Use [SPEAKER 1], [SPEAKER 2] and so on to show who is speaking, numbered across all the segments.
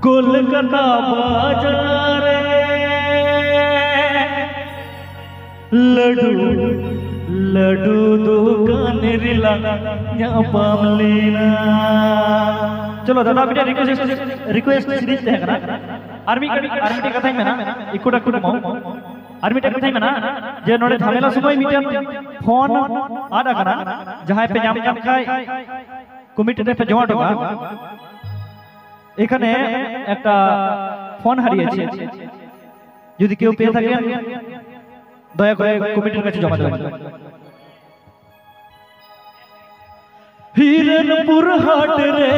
[SPEAKER 1] कोलकाता बाजार लड्डू लड्डू दुकान रिला ᱧᱟᱯᱟᱢ ᱞᱮᱱᱟ। चलो दादा बेटा रिक्वेस्ट सीरीज तहे कना आर्मी कथाई मेना इकुडा कुडमो आर्मी कथाई मेना जे नोडे झमेला समय मिटन फोन आदा कना जहां पे नाम काम खाय কমিটি पे জমা টোকা এখানে একটা ফোন হারিয়েছে যদি কেউ পেয়ে থাকেন দয়া করে কমিটির কাছে জমা দেবেন। हिरनपुर हाट रे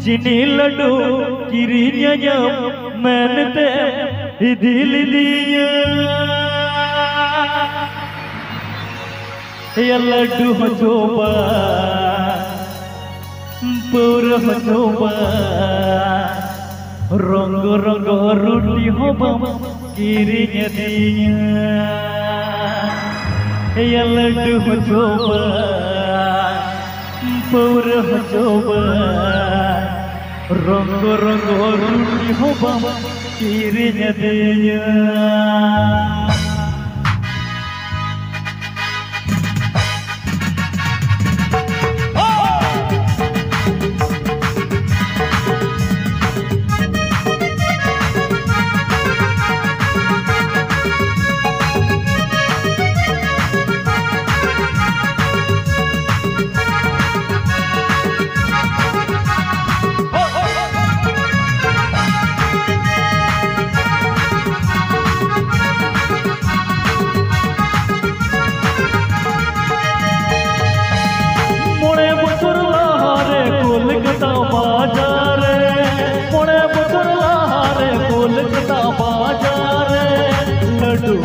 [SPEAKER 1] जिनी लड्डू किरिया जम मैंने दिल दिया ये लड्डू हजोबा पूरा हजोबा रंग रंग रोटी होबा किरिया दिया ये लड्डू हजोबा पूरा हजोबा रंग रंग रोटी होबा किरिया दिया। लड्डू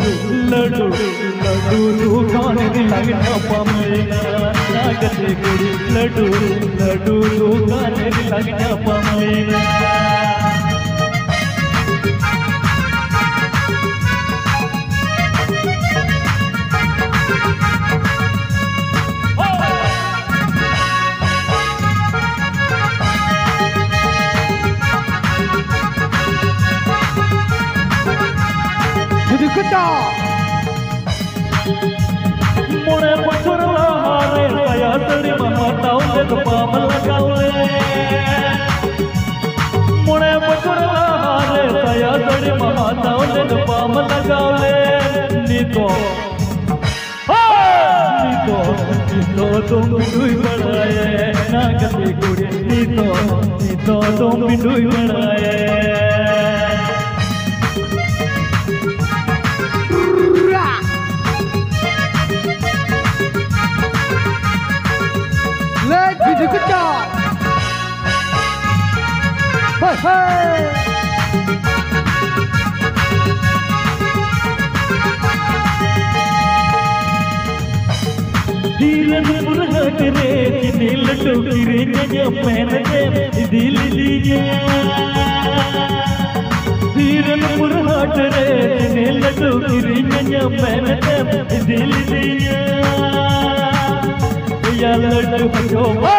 [SPEAKER 1] लड्डू लड्डू दुकान लग ञापम लेना नागते गुड़ी लड्डू लड्डू दुकान लग ञापम लेना। मोड़े बचर लहारे कया तड़ी महाताउले तो पाम लगाउले मोड़े बचर लहारे कया तड़ी महाताउले तो पाम लगाउले नीतो तुम बिंदुई बढ़ाए नागते गुड़ी नीतो तुम बिंदुई बढ़ाए
[SPEAKER 2] Good job. Hey, hey.
[SPEAKER 1] Hiranpur हाट रे जिनी लड्डू किरिया मैंने दिल दिया हिरनपुर हाट रे जिनी लड्डू किरिया मैंने दिल दिया या लड्डू हजोबा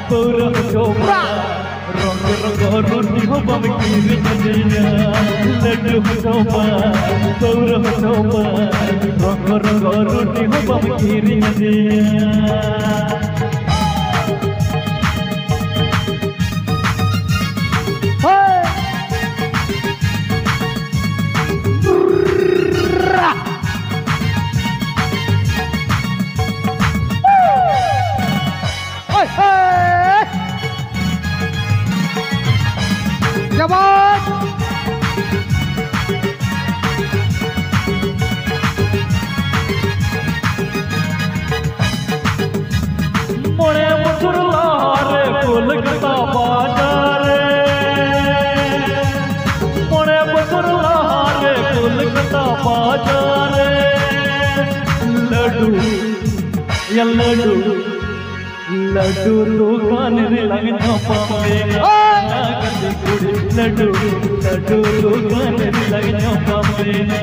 [SPEAKER 1] पूरा हजोबा रंग रंग रोटी होबा किरिया दिया लड्डू हजोबा पूरा हजोबा रंग रंग रोटी होबा किरिया दिया। मोड़े बचर लहारे कोलकाता बाजार मोड़े बचर लहारे कोलकाता बाजार लड्डू या लड्डू लड्डू दुकान लग ञापम लेना नागते गुड़ी लड्डू लड्डू दुकान लग ञापम लेना।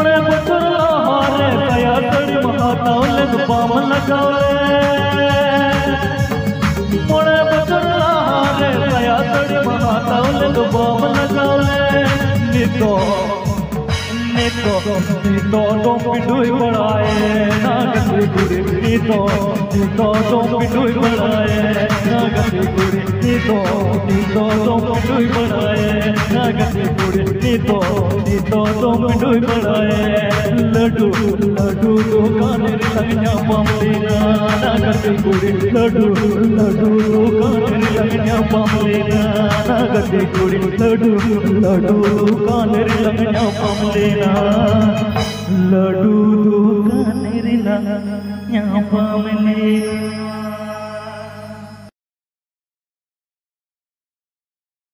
[SPEAKER 1] मोड़े बचर हारे कया तड़ी महातावले बाम लगावे मोड़े बचर हारे कया तड़ी महातावले बाम लगावे नितो दो पिंडुई बढ़ाए नागती गुड़ी नितो दो पिंडुई बढ़ाए नागती गुड़ी नितो दो पिंडुई बढ़ाए नागती गुड़ी नितो दो पिंडुई बढ़ाए लड्डू दुकान लगना पामलेना नागती गुड़ी लड्डू दुकान लगना पामलेना नागती गुड़ी लड्डू दुकान लगना पामलेना लड्डू दुकान लगना पामलेना